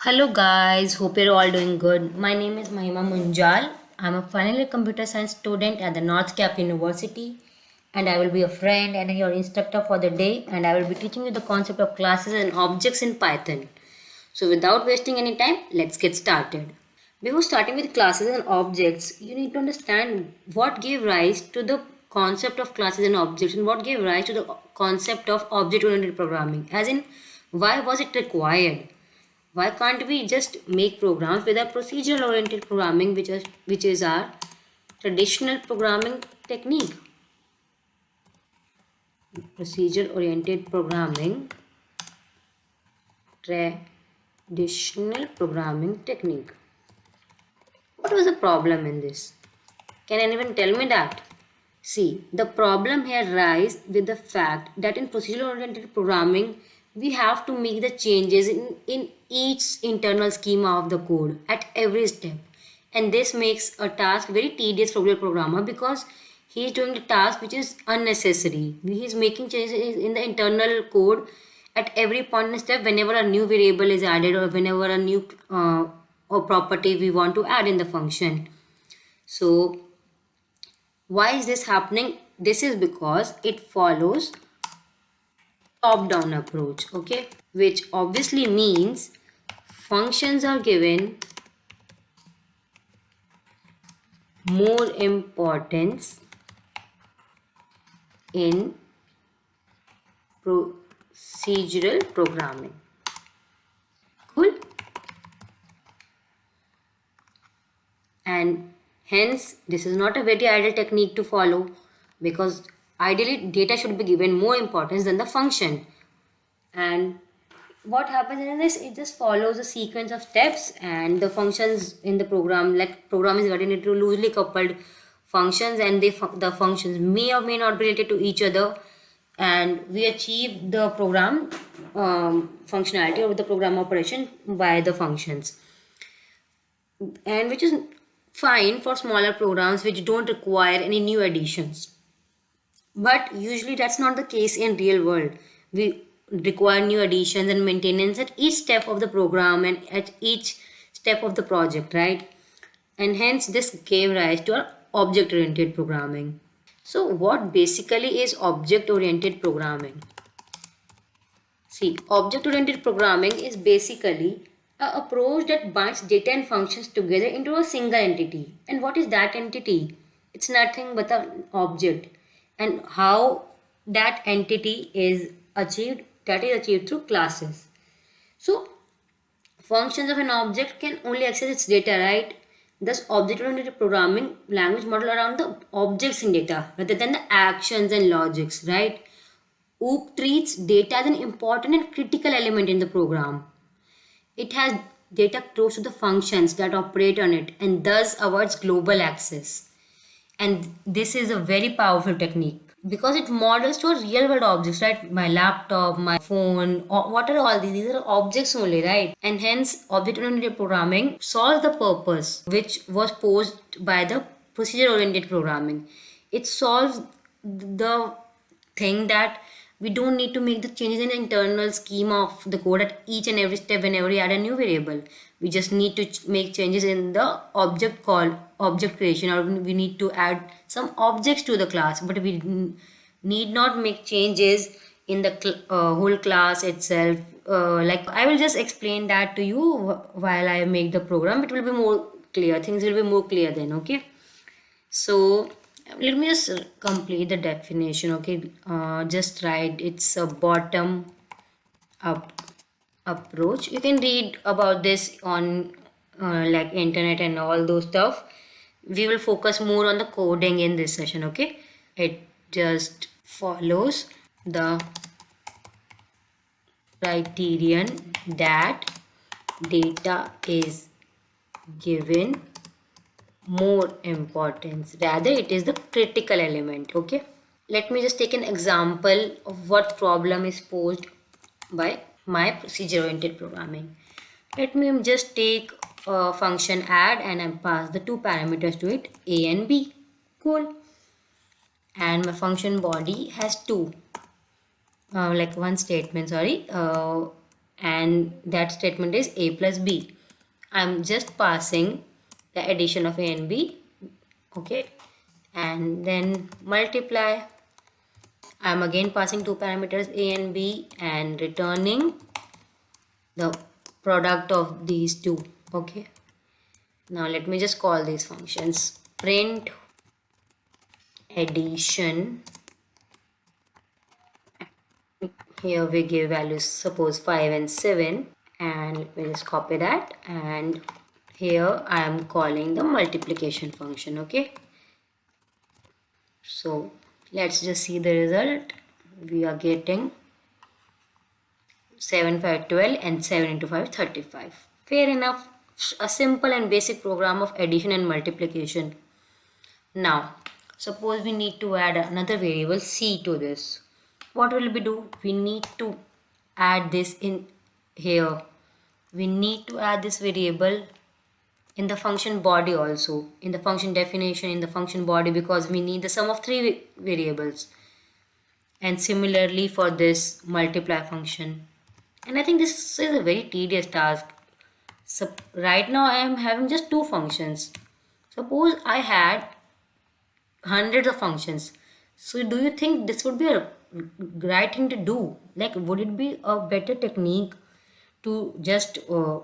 Hello guys, hope you're all doing good. My name is Mahima Munjal. I'm a final year computer science student at the North Cap University, and I will be a friend and your instructor for the day, and I will be teaching you the concept of classes and objects in Python. So without wasting any time, let's get started. Before starting with classes and objects, you need to understand what gave rise to the concept of classes and objects and what gave rise to the concept of object oriented programming, as in why was it required. Why can't we just make programs with a procedural oriented programming, which is our traditional programming technique? Procedural oriented programming, traditional programming technique. What was the problem in this? Can anyone tell me that? See, the problem here lies with the fact that in procedural oriented programming, we have to make the changes in each internal schema of the code at every step. And this makes a task very tedious for the programmer because he is doing the task which is unnecessary. He is making changes in the internal code at every point in step whenever a new variable is added or whenever a new or property we want to add in the function. So why is this happening? This is because it follows top-down approach, okay, which obviously means functions are given more importance in procedural programming. Cool. And hence this is not a very ideal technique to follow, because ideally data should be given more importance than the function. And what happens in this, it just follows a sequence of steps, and the functions in the program, like program is divided into loosely coupled functions, and the functions may or may not be related to each other, and we achieve the program functionality or the program operation by the functions, and which is fine for smaller programs which don't require any new additions. But usually that's not the case in real world. We require new additions and maintenance at each step of the program and at each step of the project, right? And hence this gave rise to our object oriented programming. So what basically is object oriented programming? See, object oriented programming is basically an approach that binds data and functions together into a single entity. And what is that entity? It's nothing but an object. And how that entity is achieved, that is achieved through classes. So functions of an object can only access its data, right? Thus object-oriented programming language model around the objects in data rather than the actions and logics, right? OOP treats data as an important and critical element in the program. It has data close to the functions that operate on it and thus avoids global access. And this is a very powerful technique because it models to a real world objects, right? My laptop, my phone, what are all these? These are objects only, right? And hence object oriented programming solves the purpose which was posed by the procedure oriented programming. It solves the thing that we don't need to make the changes in the internal schema of the code at each and every step whenever we add a new variable. We just need to make changes in the object called object creation, or we need to add some objects to the class, but we need not make changes in the whole class itself. Like I will just explain that to you while I make the program. It will be more clear. Things will be more clear then, okay? So let me just complete the definition, okay? Just write it's a bottom up approach. You can read about this on like internet and all those stuff. We will focus more on the coding in this session, okay? It just follows the criterion that data is given more importance, rather it is the critical element, okay? Let me just take an example of what problem is posed by my procedure oriented programming. Let me just take a function add and I pass the two parameters to it, a and b. Cool. And my function body has two like one statement, sorry, and that statement is a plus b. I'm just passing the addition of a and b, okay, and then multiply. I'm again passing two parameters a and b and returning the product of these two, okay. Now let me just call these functions. Print addition. Here we give values, suppose 5 and 7, and let me just copy that, and here I am calling the multiplication function, okay. So let's just see the result. We are getting 7 5 12 and 7 into 5 35. Fair enough. A simple and basic program of addition and multiplication. Now suppose we need to add another variable c to this. What will we do? We need to add this in here. We need to add this variable in the function body also, in the function definition, in the function body, because we need the sum of three variables. And similarly for this multiply function. And I think this is a very tedious task. So right now I am having just two functions. Suppose I had hundreds of functions. So do you think this would be a right thing to do? Like, would it be a better technique to just would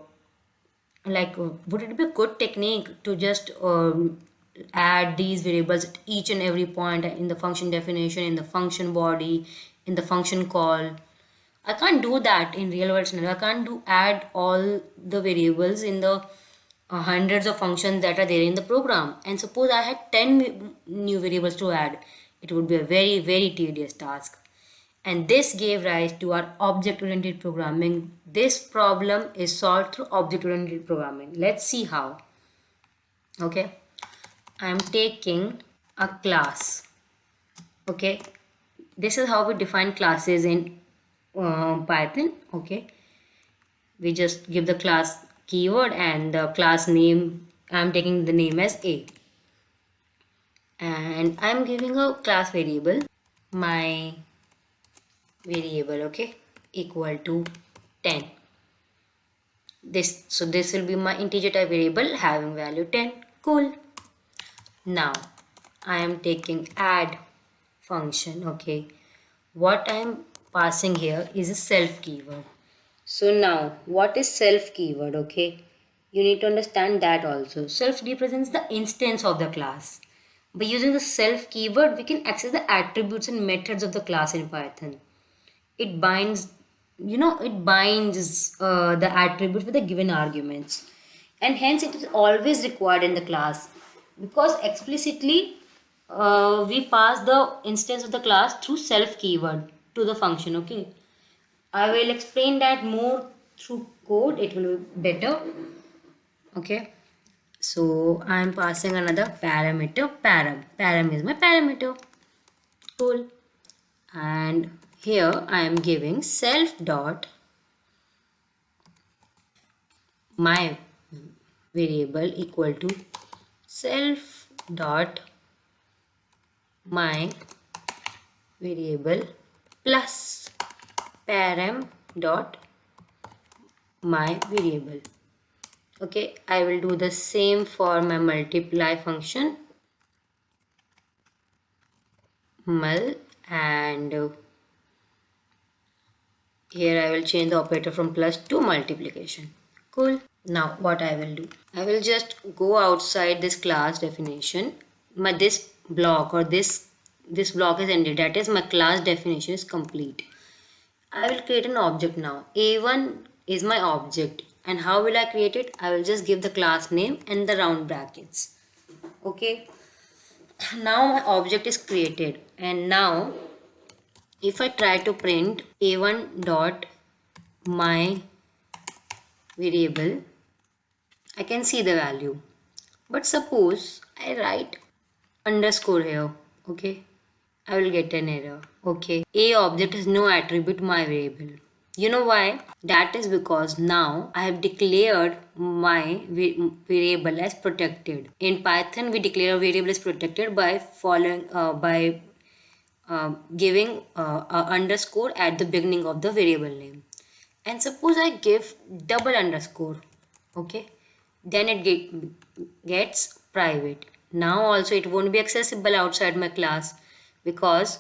it be a good technique to just add these variables at each and every point in the function definition, in the function body, in the function call? I can't do that in real world scenario. I can't add all the variables in the hundreds of functions that are there in the program. And suppose I had 10 new variables to add, it would be a very, very tedious task. And this gave rise to our object-oriented programming. This problem is solved through object-oriented programming. Let's see how. Okay, I'm taking a class. Okay, this is how we define classes in Python. Okay, we just give the class keyword and the class name. I'm taking the name as A, and I'm giving a class variable, my variable, okay, equal to 10. This will be my integer type variable having value 10. Cool. Now I am taking add function. Okay, what I am passing here is a self keyword. So now what is self keyword? Okay, you need to understand that also. Self represents the instance of the class. By using the self keyword, we can access the attributes and methods of the class in Python. It binds the attributes with the given arguments, and hence it is always required in the class, because explicitly we pass the instance of the class through self keyword to the function. Okay, I will explain that more through code, it will be better. Okay, so I am passing another parameter, param is my parameter. Cool. And here I am giving self dot my variable equal to self dot my variable plus param dot my variable. Okay, I will do the same for my multiply function, mul, and here I will change the operator from plus to multiplication. Cool. Now what I will do, I will just go outside this class definition. This block or this block is ended, that is my class definition is complete. I will create an object now. A1 is my object, and how will I create it? I will just give the class name and the round brackets. Okay, now my object is created, and now if I try to print a1 dot my variable, I can see the value. But suppose I write underscore here, okay, I will get an error. Okay, a object has no attribute my variable. You know why? That is because now I have declared my variable as protected. In Python, we declare a variable as protected by giving a underscore at the beginning of the variable name. and suppose I give double underscore, okay, then it gets private. Now also it won't be accessible outside my class, because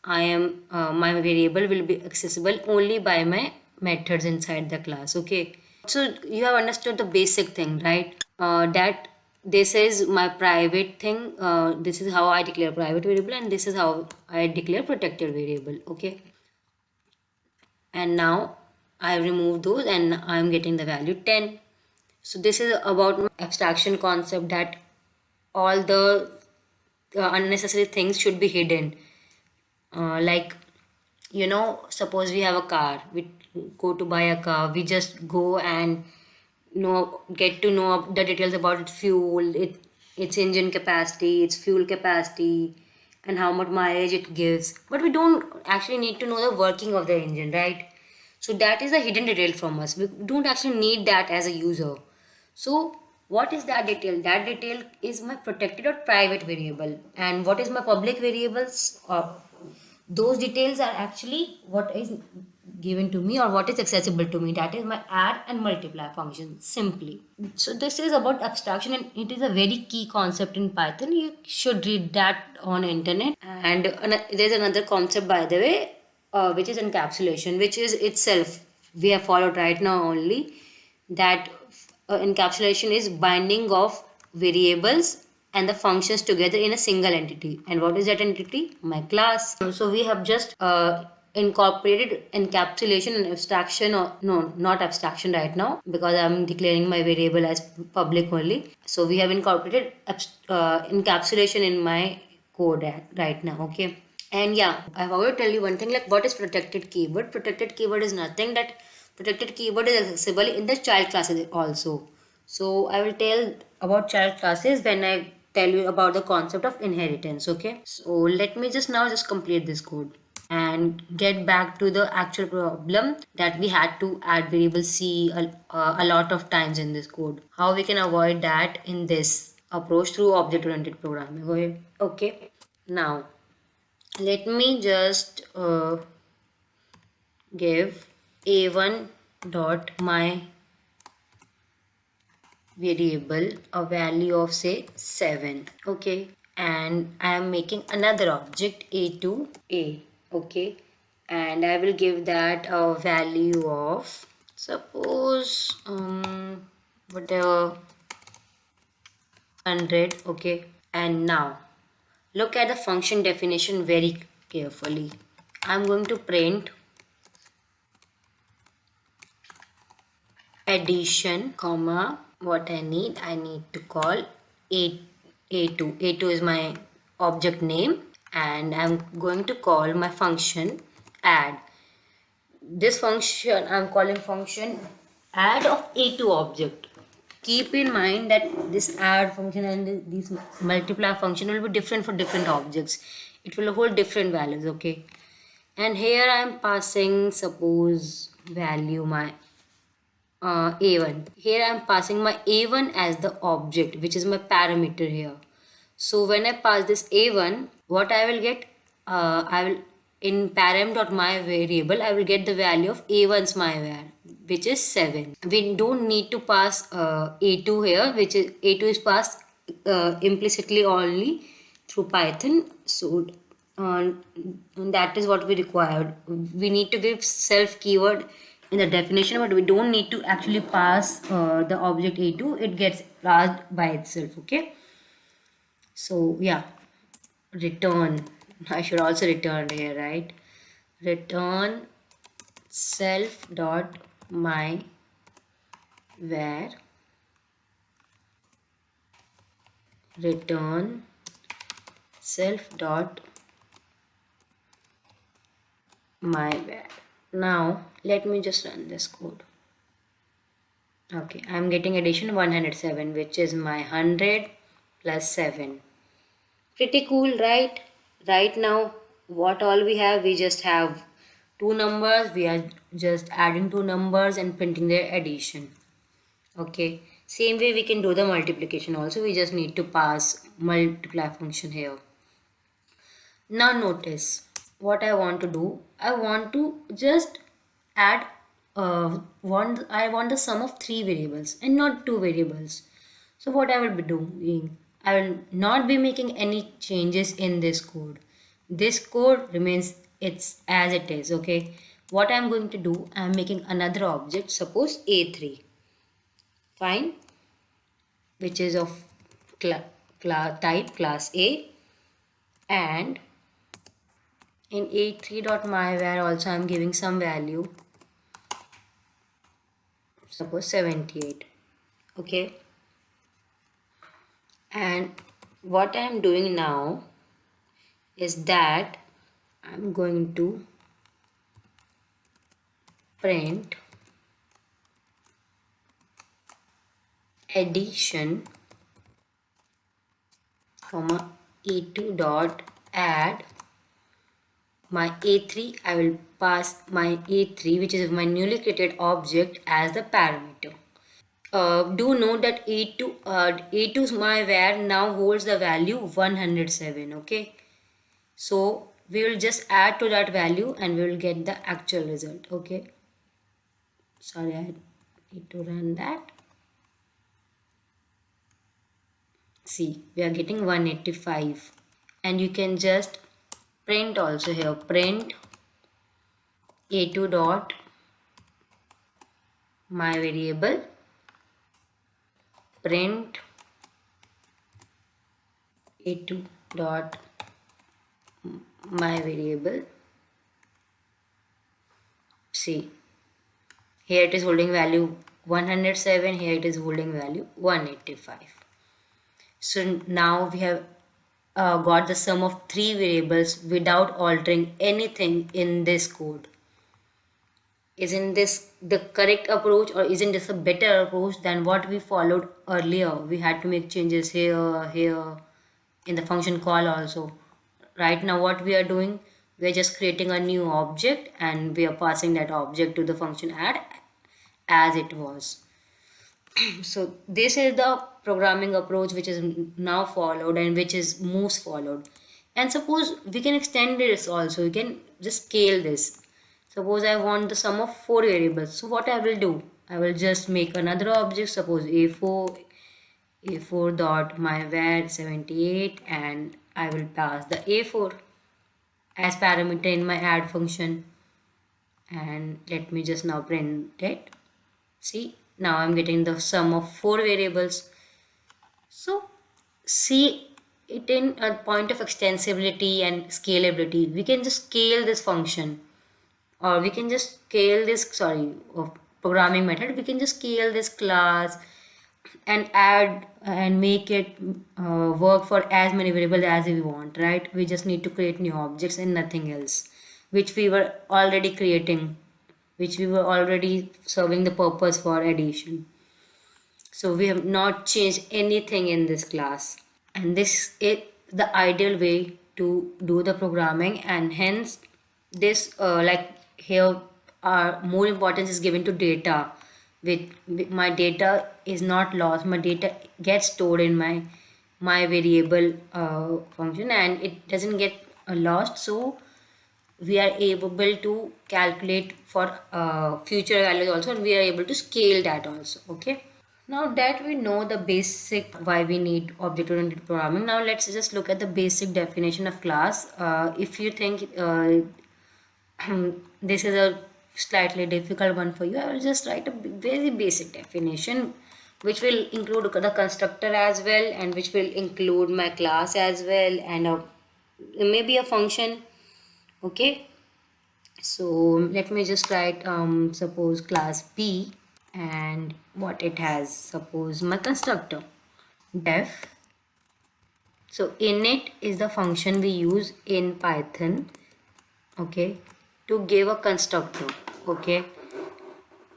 I am my variable will be accessible only by my methods inside the class. Okay, so you have understood the basic thing, right? That this is my private thing, this is how I declare private variable, and this is how I declare protected variable. Okay, and now I remove those and I'm getting the value 10. So this is about my abstraction concept, that all the unnecessary things should be hidden. Like, suppose we have a car, we go to buy a car, we just go and get to know the details about its fuel, its engine capacity, its fuel capacity, and how much mileage it gives. But we don't actually need to know the working of the engine, right? So that is a hidden detail from us. We don't actually need that as a user. So what is that detail? That detail is my protected or private variable. And what is my public variables? Those details are actually what is given to me or what is accessible to me. That is my add and multiply function, simply. So this is about abstraction, and it is a very key concept in Python. You should read that on internet. And there's another concept, by the way, which is encapsulation, which is itself we have followed right now only. That encapsulation is binding of variables and the functions together in a single entity. And what is that entity? My class. So we have just incorporated encapsulation and abstraction, or no, not abstraction right now, because I'm declaring my variable as public only. So we have incorporated encapsulation in my code right now. Okay. And yeah, I want to tell you one thing, like, what is protected keyword? Protected keyword is nothing that protected keyword is accessible in the child classes also. So I will tell about child classes when I tell you about the concept of inheritance. Okay. So let me just complete this code and get back to the actual problem, that we had to add variable c a lot of times in this code. How we can avoid that in this approach through object oriented programming. Okay. Okay. Now let me just give a1 dot my variable a value of say 7. Okay, and I am making another object a2a. Okay, and I will give that a value of, suppose, whatever, 100. Okay, and now look at the function definition very carefully. I'm going to print addition, comma, what I need to call a2. A2 is my object name, and I'm going to call my function add. This function I'm calling function add of a2 object. Keep in mind that this add function and this multiply function will be different for different objects. It will hold different values. Okay, and here I'm passing, suppose, value my a1. Here I am passing my a1 as the object, which is my parameter here. So when I pass this a1, what I will get, I will, in param.my variable, I will get the value of a1's my var, which is 7. We don't need to pass a2 here, which is a2 is passed implicitly only through Python. So that is what we required. We need to give self keyword in the definition, but we don't need to actually pass the object a2. It gets passed by itself. Okay, so yeah, return, I should also return here, right? Return self dot my var, return self dot my var. Now let me just run this code. Okay, I'm getting addition 107, which is my 100 plus 7. Pretty cool, right? Right now, what all we have, we just have two numbers. We are just adding two numbers and printing their addition. Okay, same way we can do the multiplication also. We just need to pass multiply function here. Now notice what I want to do. I want to just add I want the sum of three variables and not two variables. So what I will be doing, I will not be making any changes in this code. This code remains it's as it is. Okay. What I'm going to do, I'm making another object, suppose A3. Fine, which is of type class A, and in A3.myVar also I'm giving some value, suppose 78. Okay, and what I'm doing now is that I'm going to print addition comma A2 dot add my A3. I will pass my A3, which is my newly created object, as the parameter. Do note that A2's my var now holds the value 107. Okay, so we will just add to that value and we will get the actual result. Okay, sorry, I need to run that. See, we are getting 185, and you can just print also here, print A2 dot my variable, print A2 dot my variable. See, here it is holding value 107, here it is holding value 185. So now we have got the sum of three variables without altering anything in this code. Isn't this the correct approach, or isn't this a better approach than what we followed earlier? We had to make changes here, in the function call also. Right now what we are doing, we are just creating a new object and we are passing that object to the function add as it was. So this is the programming approach which is now followed and which is most followed. And suppose we can extend this also, we can just scale this. Suppose I want the sum of four variables. So what I will do, I will just make another object, suppose a4 dot my var 78, and I will pass the a4 as parameter in my add function, and let me just now print it. See, now I'm getting the sum of four variables. So see it in a point of extensibility and scalability. We can just scale this function, or we can just scale this, programming method. We can just scale this class and add and make it work for as many variables as we want, right? We just need to create new objects and nothing else, which we were already creating, which we were already serving the purpose for addition. So we have not changed anything in this class, and this is the ideal way to do the programming. And hence this like here more importance is given to data. With my data is not lost, my data gets stored in my variable function and it doesn't get lost. So we are able to calculate for future values also, and we are able to scale that also. Okay, now that we know the basic why we need object oriented programming, now let's just look at the basic definition of class. If you think this is a slightly difficult one for you, I will just write a very basic definition which will include the constructor as well, and which will include my class as well, and maybe a function. Okay, so let me just write suppose class B, and what it has, suppose my constructor def. So init is the function we use in Python, okay, to give a constructor. Okay,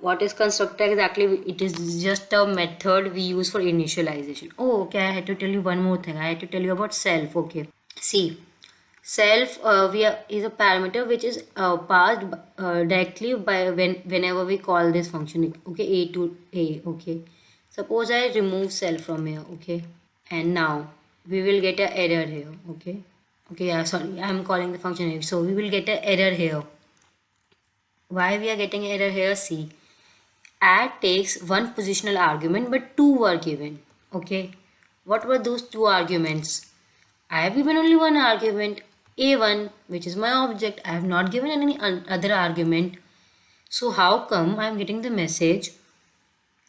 what is constructor exactly? It is just a method we use for initialization. Oh, okay, I had to tell you one more thing. I had to tell you about self. Okay, see, self is a parameter which is passed directly by whenever we call this function. Okay, a to a. Okay, suppose I remove self from here. Okay, and now we will get an error here. Okay, sorry, I'm calling the function here, so we will get an error here. Why we are getting error here? See, add takes one positional argument but two were given. Okay, what were those two arguments? I have given only one argument, a1, which is my object. I have not given any other argument. So how come I am getting the message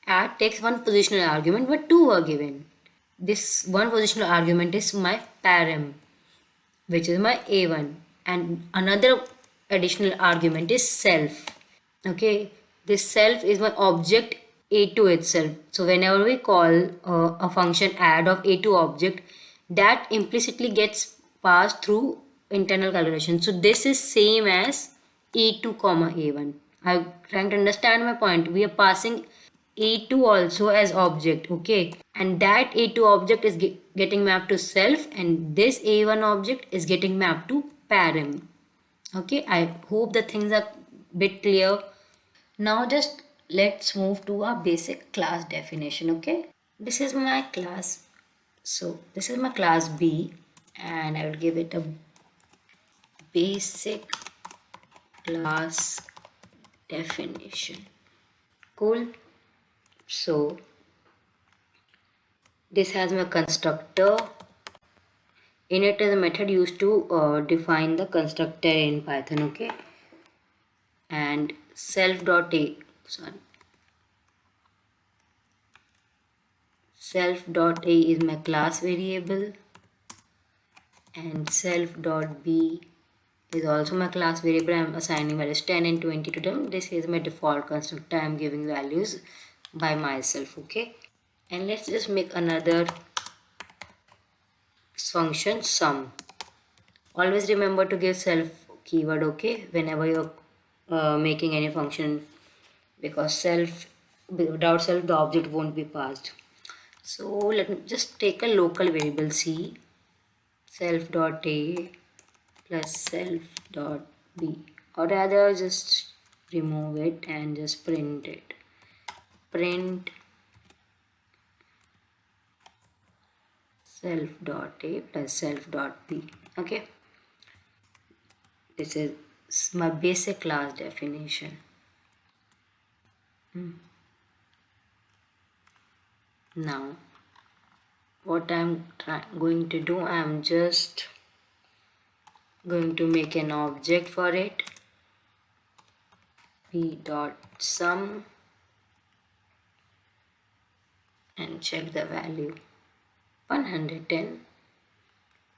add takes one positional argument but two were given? This one positional argument is my param, which is my a1, and another additional argument is self. Okay, this self is my object a2 itself. So whenever we call a function add of a2 object, that implicitly gets passed through internal calculation. So this is same as a2 comma a1. I'm trying to understand my point. We are passing a2 also as object, okay, and that a2 object is getting mapped to self, and this a1 object is getting mapped to param. Okay, I hope the things are bit clear. Now just let's move to our basic class definition. Okay, this is my class. So this is my class B, and I will give it a basic class definition. Cool. So this has my constructor. In it is a method used to define the constructor in Python. Okay, and self.a is my class variable, and self.b is also my class variable. I am assigning values 10 and 20 to them. This is my default constructor. I am giving values by myself. Okay, and let's just make another function sum. Always remember to give self keyword, okay, whenever you're making any function, because without self the object won't be passed. So let me just take a local variable c, self.a plus self.b, or rather just remove it and just print it. Print self.a plus self.b. Okay, this is my basic class definition. Now what I'm going to do, I'm just going to make an object for it, p.sum, and check the value 110.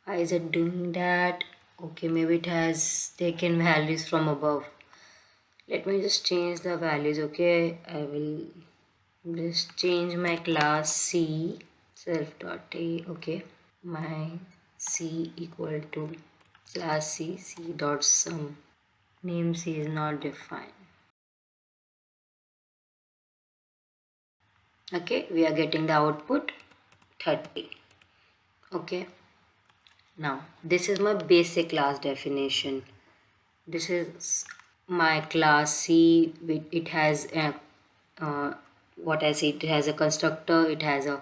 Why is it doing that? Okay, maybe it has taken values from above. Let me just change the values. Okay, I will just change my class c, self.a. Okay, my c equal to class c, c.sum. Name c is not defined. Okay, we are getting the output 30. Okay, now this is my basic class definition. This is my class c. It has a what I say, it has a constructor, it has a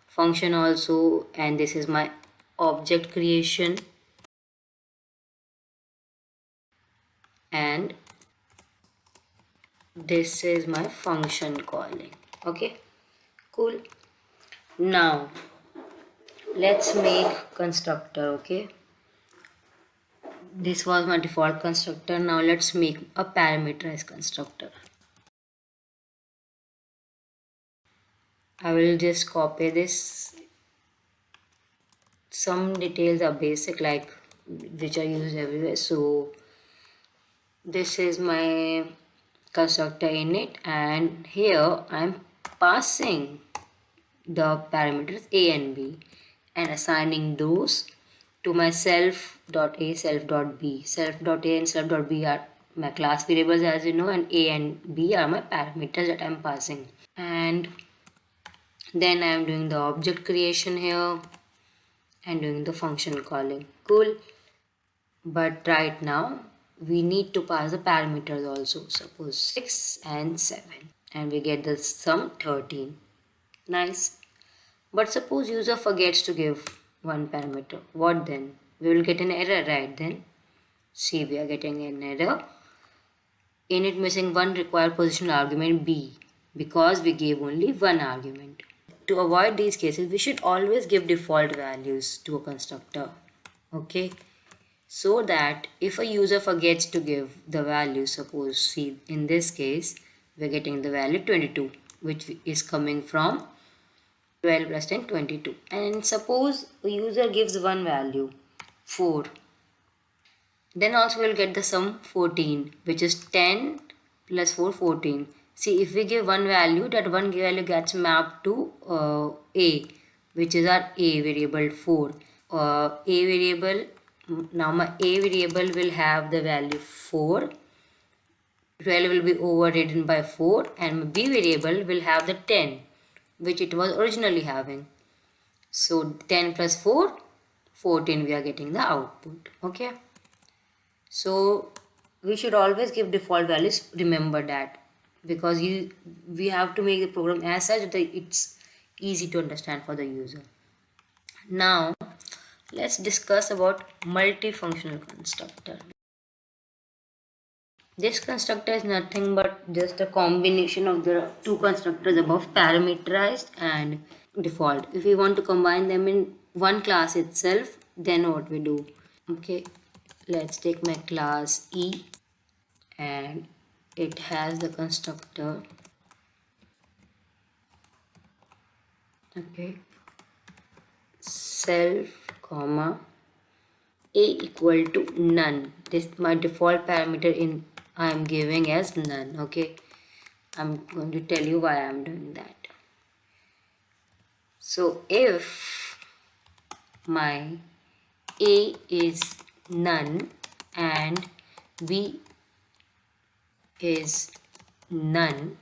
function also, and this is my object creation, and this is my function calling. Okay, cool. Now let's make constructor. Okay, this was my default constructor. Now let's make a parameterized constructor. I will just copy this. Some details are basic, like which are used everywhere. So this is my constructor in it, and here I'm passing the parameters a and b and assigning those to my self.a, self.b. Self.a and self.b are my class variables, as you know, and a and b are my parameters that I'm passing. And then I'm doing the object creation here and doing the function calling. Cool. But right now we need to pass the parameters also. Suppose 6 and 7, and we get the sum 13. Nice. But suppose user forgets to give one parameter. What then? We will get an error, right? Then see, we are getting an error. init missing one required positional argument B because we gave only one argument. To avoid these cases, we should always give default values to a constructor. Okay, so that if a user forgets to give the value, suppose see in this case we're getting the value 22, which is coming from 12 plus 10 22, and suppose a user gives one value 4, then also we'll get the sum 14, which is 10 plus 4 14. See, if we give one value, that one value gets mapped to a, which is our a variable 4. A variable, now my a variable will have the value 4, 12 will be overridden by 4, and my b variable will have the 10, which it was originally having. So 10 plus 4, 14, we are getting the output. Okay, so we should always give default values, remember that, because we have to make the program as such that it's easy to understand for the user. Now let's discuss about multifunctional constructor. This constructor is nothing but just a combination of the two constructors above, parameterized and default. If we want to combine them in one class itself, then what we do? Okay, let's take my class E, and it has the constructor. Okay, self comma a equal to none. This my default parameter in I am giving as none. Okay, I'm going to tell you why I am doing that. So if my a is none and b is none,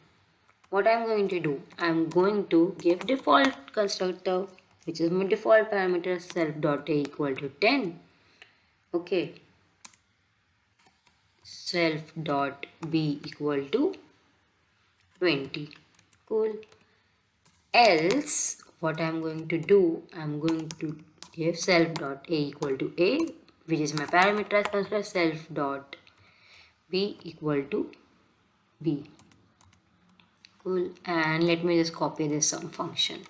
what I'm going to do? I'm going to give default constructor, which is my default parameter self dot a equal to 10. Okay, self dot b equal to 20. Cool. Else what I'm going to do, I'm going to give self dot a equal to a, which is my parameterized constructor, self dot b equal to b. Cool. And let me just copy this sum function.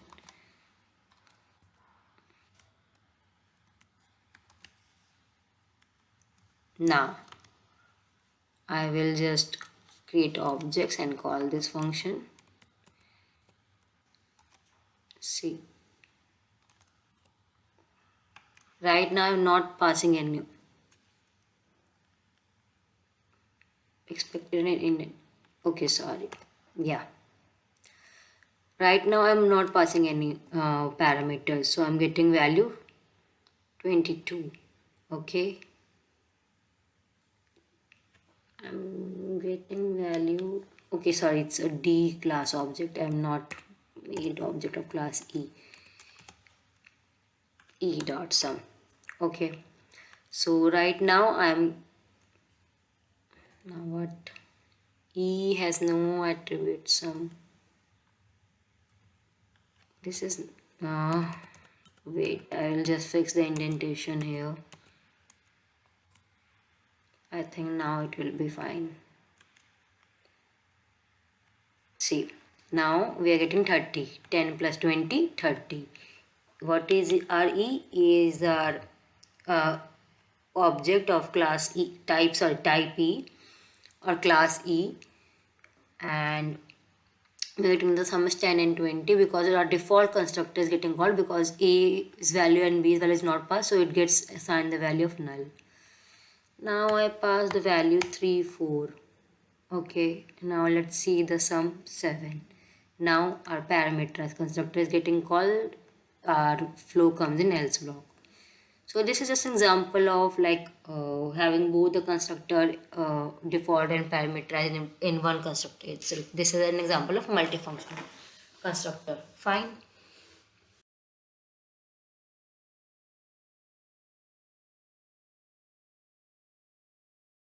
Now I will just create objects and call this function. See, right now I'm not passing any expected in. Okay, sorry. Yeah. Right now I'm not passing any parameters, so I'm getting value 22. Okay. I'm getting value. Okay, sorry, it's a D class object. I'm not made object of class E. E dot sum. Okay. So right now now what? E has no attribute sum. This is wait, I'll just fix the indentation here. I think now it will be fine. See, now we are getting 30. 10 plus 20, 30. What is our E? E is our object of class E, type E or class E, and we're getting the sum is 10 and 20 because our default constructor is getting called because A's value and B's value is not passed, so it gets assigned the value of null. Now I pass the value 3, 4. Okay, now let's see the sum 7. Now our parameterized constructor is getting called, our flow comes in else block. So this is just an example of like having both the constructor default and parameterized in one constructor itself. This is an example of multifunctional constructor. Fine.